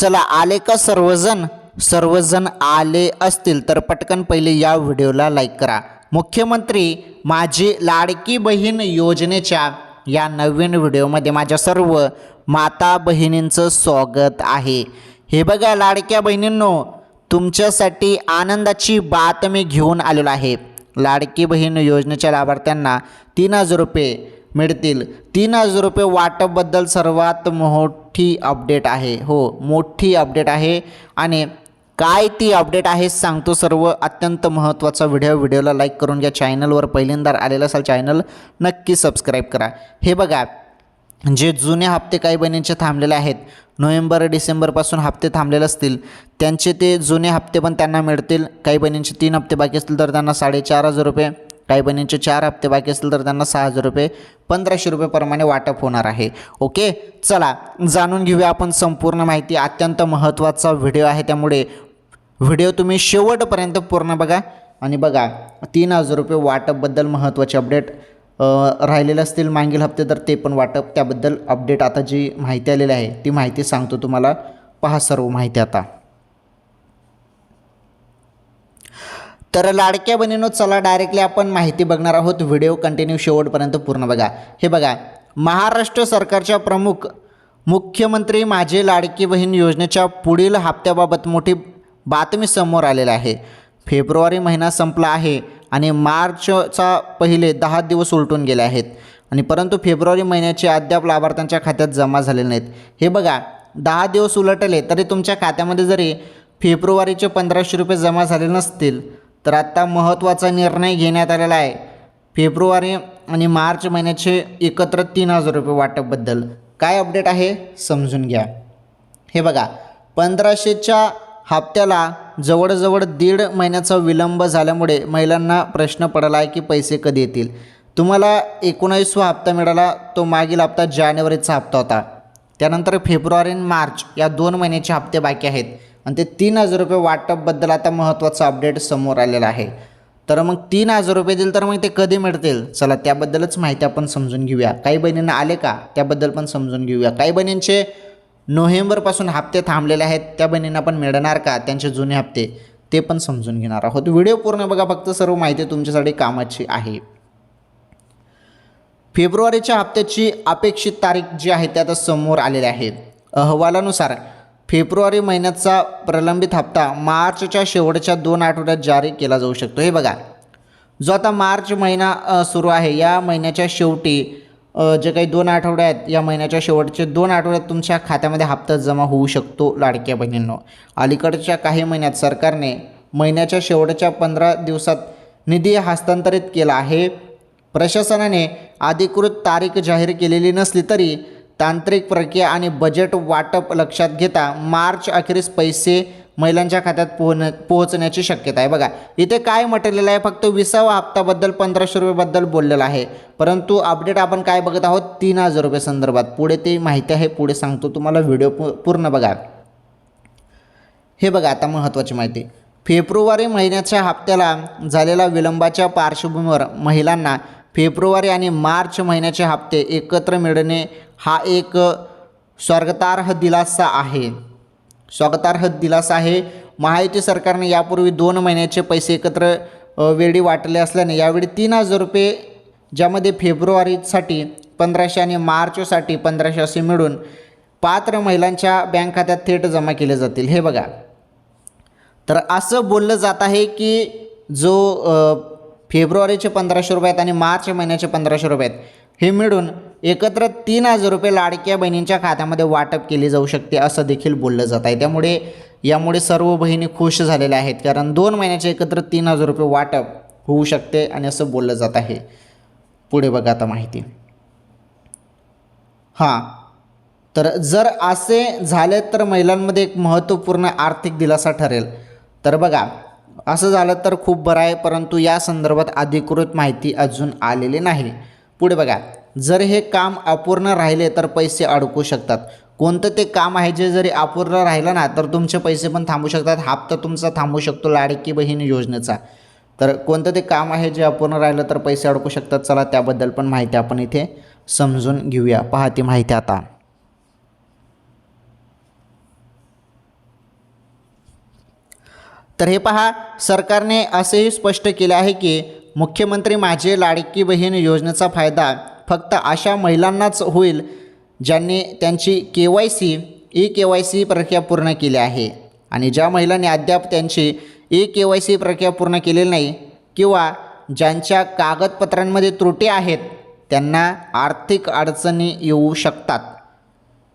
चला आले का सर्वजण आले असतील तर पटकन पहिले या व्हिडिओला लाईक करा। मुख्यमंत्री माझी लाडकी बहीण योजनेच्या या नवीन व्हिडिओमध्ये माझ्या सर्व माता बहिणींचं स्वागत आहे। हे बघा लाडक्या बहिणींनो, तुमच्यासाठी आनंदाची बातमी घेऊन आलेलो आहे। लाडकी बहीण योजनेच्या लाभार्थ्यांना 3000 रुपये मिळतील। 3000 रुपये वाटपबद्दल सर्वात मोठी अपडेट आहे। हो, मोठी अपडेट आहे आणि काय ती अपडेट आहे सांगतो सर्व। अत्यंत महत्त्वाचा व्हिडिओला लाईक करून घ्या। चॅनलवर पहिल्यांदा आलेला असाल चॅनल नक्की सबस्क्राईब करा। हे बघा, जे जुने हप्ते काही बहिणींचे थांबलेले आहेत, नोव्हेंबर डिसेंबरपासून हप्ते थांबलेले असतील त्यांचे ते जुने हप्ते पण त्यांना मिळतील। काही बहिणींचे 3 हप्ते बाकी असतील तर त्यांना 4500 रुपये, काही बहिणींचे 4 हप्ते बाकी असतील तर त्यांना 6000 रुपये, 1500 रुपये प्रमाणे वाटप होणार आहे। ओके, चला जाणून घेऊया आपण संपूर्ण माहिती। अत्यंत महत्त्वाचा व्हिडिओ आहे, त्यामुळे व्हिडिओ तुम्ही शेवटपर्यंत पूर्ण बघा। आणि बघा, 3000 रुपये वाटपबद्दल महत्त्वाचे अपडेट राहिलेले असतील मागील हप्ते तर ते पण वाटप, त्याबद्दल अपडेट आता जी माहिती आलेली आहे ती माहिती सांगतो तुम्हाला। पहा सर्व माहिती आता। तर लाडक्या बहिणींनो, चला डायरेक्टली आपण माहिती बघणार आहोत। व्हिडिओ कंटिन्यू शेवटपर्यंत पूर्ण बघा। हे बघा, महाराष्ट्र सरकारच्या प्रमुख मुख्यमंत्री माझी लाडकी बहीण योजनेच्या पुढील हप्त्याबाबत मोठी बातमी समोर आलेली आहे। फेब्रुवारी महिना संपला आहे आणि मार्चचा पहिले 10 दिवस उलटून गेले आहेत आणि परंतु फेब्रुवारी महिन्याचे अद्याप लाभार्थ्यांच्या खात्यात जमा झालेले नाहीत। हे बघा, 10 दिवस उलटले तरी तुमच्या खात्यामध्ये जरी फेब्रुवारीचे 1500 रुपये जमा झाले नसतील तर आता महत्त्वाचा निर्णय घेण्यात आलेला आहे। फेब्रुवारी आणि मार्च महिन्याचे एकत्र 3000 रुपये वाटपबद्दल काय अपडेट आहे समजून घ्या। हे बघा, 1500च्या हप्त्याला जवळजवळ 1.5 महिन्याचा विलंब झाल्यामुळे महिलांना प्रश्न पडला आहे की पैसे कधी येतील। तुम्हाला 19वा हप्ता मिळाला, तो मागील हप्ता जानेवारीचा हप्ता होता। त्यानंतर फेब्रुवारी आणि मार्च या 2 महिन्याचे हप्ते बाकी आहेत आणि ते 3000 रुपये वाटपबद्दल आता महत्त्वाचा अपडेट समोर आलेला आहे। तर मग 3000 रुपये दिले तर मग ते कधी मिळतील, चला त्याबद्दलच माहिती आपण समजून घेऊया। काही बहिणींना आले का त्याबद्दल पण समजून घेऊया। काही बहिणींचे नोव्हेंबरपासून हप्ते थांबलेले आहेत, त्या बहिणींना पण मिळणार का त्यांचे जुने हप्ते, ते पण समजून घेणार आहोत। व्हिडिओ पूर्ण बघा, फक्त सर्व माहिती तुमच्यासाठी कामाची आहे। फेब्रुवारीच्या हप्त्याची अपेक्षित तारीख जी आहे ते आता समोर आलेले आहे। अहवालानुसार फेब्रुवारी महिन्याचा प्रलंबित हप्ता मार्चच्या शेवटच्या 2 आठवड्यात जारी केला जाऊ शकतो। हे बघा, जो आता मार्च महिना सुरू आहे या महिन्याच्या शेवटी जे काही 2 आठवडे आहेत, या महिन्याच्या शेवटचे 2 आठवड्यात तुमच्या खात्यामध्ये हप्ता जमा होऊ शकतो। लाडक्या बहिणींनो, अलीकडच्या काही महिन्यात सरकारने महिन्याच्या शेवटच्या 15 दिवसात निधी हस्तांतरित केला आहे। प्रशासनाने अधिकृत तारीख जाहीर केलेली नसली तरी तांत्रिक प्रक्रिया आणि बजेट वाटप लक्षात घेता मार्च अखेरीस पैसे महिलांच्या खात्यात पोहोचण्याची शक्यता आहे। बघा, इथे काय म्हटलेलं आहे, फक्त 20वा हप्त्याबद्दल 1500 रुपयेबद्दल बोललेलं आहे, परंतु अपडेट आपण काय बघत आहोत 3000 रुपये संदर्भात। पुढे ते माहिती आहे, पुढे सांगतो तुम्हाला, व्हिडिओ पूर्ण बघा। हे बघा, आता महत्त्वाची माहिती। फेब्रुवारी महिन्याच्या हप्त्याला झालेल्या विलंबाच्या पार्श्वभूमीवर महिलांना फेब्रुवारी आणि मार्च महिन्याचे हप्ते एकत्र मिळणे हा एक स्वागतार्ह दिलासा आहे। महायुती सरकारने यापूर्वी 2 महिन्याचे पैसे एकत्र वेळी वाटले असल्याने यावेळी 3000 रुपये, ज्यामध्ये फेब्रुवारीसाठी 1500 आणि मार्चसाठी 1500 असे मिळून पात्र महिलांच्या बँक खात्यात थेट जमा केले जातील। हे बघा, तर असं बोललं जात आहे की जो फेब्रुवारीचे 1500 रुपये आहेत आणि मार्च महिन्याचे 1500 रुपये आहेत, हे मिळून एकत्र 3000 रुपये लाडक्या बहिणींच्या खात्यामध्ये वाटप केले जाऊ शकते असं देखील बोललं जात आहे। त्यामुळे यामुळे सर्व बहिणी खुश झालेल्या आहेत, कारण 2 महिन्याचे एकत्र 3000 रुपये वाटप होऊ शकते आणि असं बोललं जात आहे। पुढे बघा आता माहिती। हां, तर जर असे झाले तर महिलांमध्ये एक महत्त्वपूर्ण आर्थिक दिलासा ठरेल। तर बघा, असं झालं तर खूप बरं आहे, परंतु या संदर्भात अधिकृत माहिती अजून आलेली नाही। पुढे बघा, जर हे काम अपूर्ण राहिले तर पैसे अडकू शकतात। कोणतं ते काम आहे जे जरी अपूर्ण राहिलं ना तर तुमचे पैसे पण थांबू शकतात, हप्ता तुमचा थांबू शकतो लाडकी बहीण योजनेचा। तर कोणतं ते काम आहे जे अपूर्ण राहिलं तर पैसे अडकू शकतात, चला त्याबद्दल पण माहिती आपण इथे समजून घेऊया। पहा ती माहिती आता। तर हे पहा, सरकारने असेही स्पष्ट केले आहे की मुख्यमंत्री माझी लाडकी बहीण योजनेचा फायदा फक्त अशा महिलांनाच होईल ज्यांनी त्यांची KYC प्रक्रिया पूर्ण केली आहे. आणि ज्या महिलांनी अद्याप त्यांची KYC प्रक्रिया पूर्ण केलेली नाही किंवा ज्यांच्या कागदपत्रांमध्ये त्रुटी आहेत त्यांना आर्थिक अडचणी येऊ शकतात.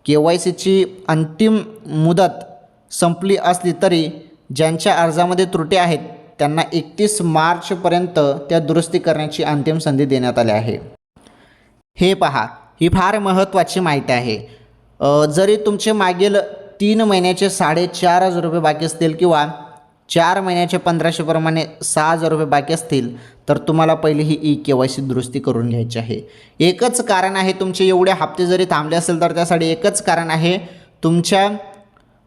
KYCची अंतिम मुदत संपली असली तरी ज्यांच्या अर्जामध्ये त्रुटी आहेत त्यांना 31 मार्चपर्यंत त्या दुरुस्ती करण्याची अंतिम संधी देण्यात आली आहे. हे पहा, ही फार महत्त्वाची माहिती आहे. जरी तुमचे मागील 3 महिन्याचे 4,500 रुपये बाकी असतील किंवा 4 महिन्याचे 1,500 प्रमाणे 6,000 रुपये बाकी असतील तर तुम्हाला पहिली ही KYC दुरुस्ती करून घ्यायची आहे. एकच कारण आहे, तुमचे एवढे हप्ते जरी थांबले असेल तर त्यासाठी एकच कारण आहे, तुमच्या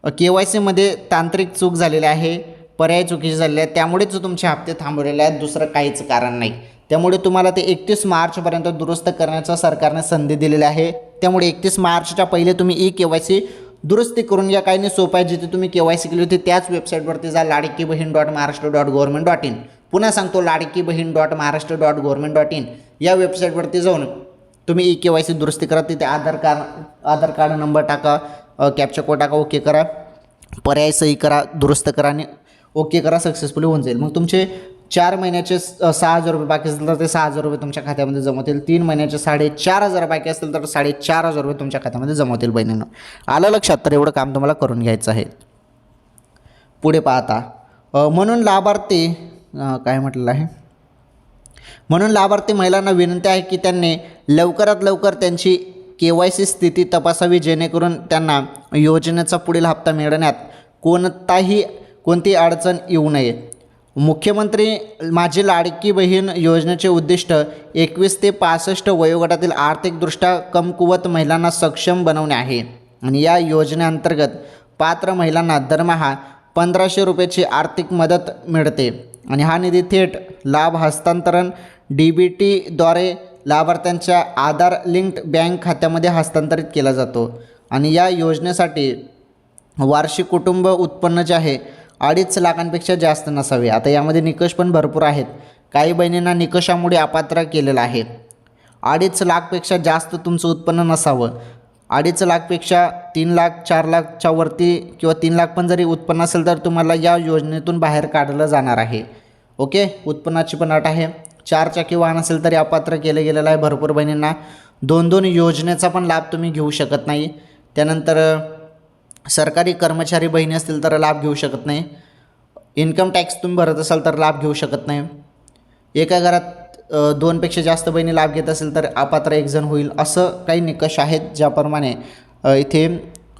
KYCमध्ये तांत्रिक चूक झालेली आहे, पर्याय चुकीचे झालेले आहेत, त्यामुळेच तुमचे हप्ते थांबवलेले आहेत, दुसरं काहीच कारण नाही. त्यामुळे तुम्हाला ते 31 मार्चपर्यंत दुरुस्त करण्याचा सरकारने संधी दिलेली आहे. त्यामुळे 31 मार्चच्या पहिले तुम्ही KYC दुरुस्ती करून घ्या. काही नाही, सोपं आहे. जिथे तुम्ही KYC केली होती त्याच वेबसाईटवरती जा, ladkibhin.maharashtra.government.in. पुन्हा सांगतो, ladkibhin.maharashtra.government.in या वेबसाईटवरती जाऊन तुम्ही KYC दुरुस्ती करा. तिथे आधार कार्ड नंबर टाका, कॅप्चा कोड टाका, ओके करा, पर्याय सही करा, दुरुस्त करा आणि ओके करा, सक्सेसफुली होऊन जाईल. मग तुमचे 4 महिन्याचे 6,000 रुपये बाकी असतील तर ते 6,000 रुपये तुमच्या खात्यामध्ये जमा होतील. 3 महिन्याचे 4,500 बाकी असतील तर 4,500 रुपये तुमच्या खात्यामध्ये जमा होतील. बहिणींनो, आलं लक्षात? तर एवढं काम तुम्हाला करून घ्यायचं आहे. पुढे पाहता, म्हणून लाभार्थी महिलांना विनंती आहे की त्यांनी लवकरात लवकर त्यांची KYC स्थिती तपासावी, जेणेकरून त्यांना योजनेचा पुढील हप्ता मिळण्यात कोणती अडचण येऊ नये. मुख्यमंत्री माझी लाडकी बहीण योजनेचे उद्दिष्ट 21 ते 65 वयोगटातील आर्थिकदृष्ट्या कमकुवत महिलांना सक्षम बनवणे आहे. आणि या योजनेअंतर्गत पात्र महिलांना दरमहा 1,500 रुपयाची आर्थिक मदत मिळते. आणि हा निधी थेट लाभ हस्तांतरण DBTद्वारे लाभार्थ्यांच्या आधार लिंक्ड बँक खात्यामध्ये हस्तांतरित केला जातो. आणि या योजनेसाठी वार्षिक कुटुंब उत्पन्न जे आहे 2.5 लाखांपेक्षा जास्त नसावे. आता यामध्ये निकष पण भरपूर आहेत. काही बहिणींना निकषामुळे अपात्र केलेलं आहे. 2.5 लाखपेक्षा जास्त तुमचं उत्पन्न नसावं. 2.5 लाखपेक्षा 3 लाख 4 लाखच्या वरती किंवा 3 लाख पण जरी उत्पन्न असेल तर तुम्हाला या योजनेतून बाहेर काढलं जाणार आहे. ओके, उत्पन्नाची पण अट आहे. 4 चाकी वाहन असेल तरी अपात्र केलं गेलेलं आहे भरपूर बहिणींना. 2 योजनेचा पण लाभ तुम्ही घेऊ शकत नाही. त्यानंतर सरकारी कर्मचारी बहिणी असतील तर लाभ घेऊ शकत नाही. इन्कम टॅक्स तुम्ही भरत असाल तर लाभ घेऊ शकत नाही. एका घरात 2पेक्षा जास्त बहिणी लाभ घेत असेल तर अपात्र 1 जण होईल. असं काही निकष आहेत ज्याप्रमाणे इथे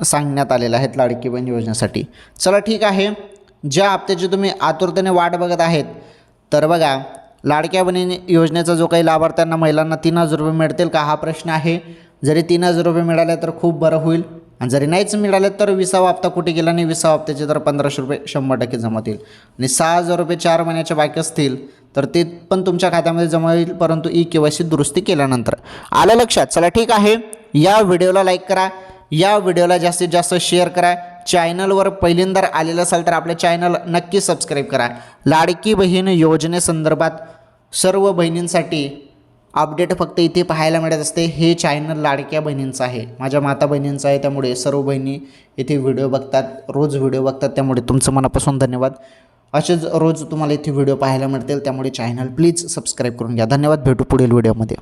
सांगण्यात आलेलं आहेत लाडकी बहीण योजनेसाठी. चला ठीक आहे, ज्या हप्त्याची तुम्ही आतुरतेने वाट बघत आहेत तर बघा, लाडक्या बहीण योजनेचा जो काही लाभार्थ्यांना महिलांना 3,000 रुपये मिळतील का हा प्रश्न आहे. जरी 3,000 रुपये मिळाले तर खूप बरं होईल. आणि जरी नाहीच मिळाले तर 20वा हप्ता कुठे गेला नाही, 20वा हप्त्याचे तर 1,500 रुपये 100% जमा होतील. आणि 6,000 रुपये 4 महिन्याचे बाकी असतील तर ते पण तुमच्या खात्यामध्ये जमा होईल, परंतु KYC दुरुस्ती केल्यानंतर. आलं लक्षात? चला ठीक आहे, या व्हिडिओला लाईक करा, या व्हिडिओला जास्तीत जास्त शेअर करा. चॅनलवर पहिल्यांदा आलेलं असाल तर आपले चॅनल नक्की सबस्क्राईब करा. लाडकी बहीण योजनेसंदर्भात सर्व बहिणींसाठी अपडेट फक्त इथे पाहायला मिळत असते. हे चॅनल लाडक्या बहिणींचं आहे, माझ्या माता बहिणींचं आहे. त्यामुळे सर्व बहिणी इथे व्हिडिओ बघतात, रोज व्हिडिओ बघतात. त्यामुळे तुमचं मनापासून धन्यवाद. असेच रोज तुम्हाला इथे व्हिडिओ पाहायला मिळतील. त्यामुळे चॅनल प्लीज सबस्क्राईब करून घ्या. धन्यवाद. भेटू पुढील व्हिडिओमध्ये.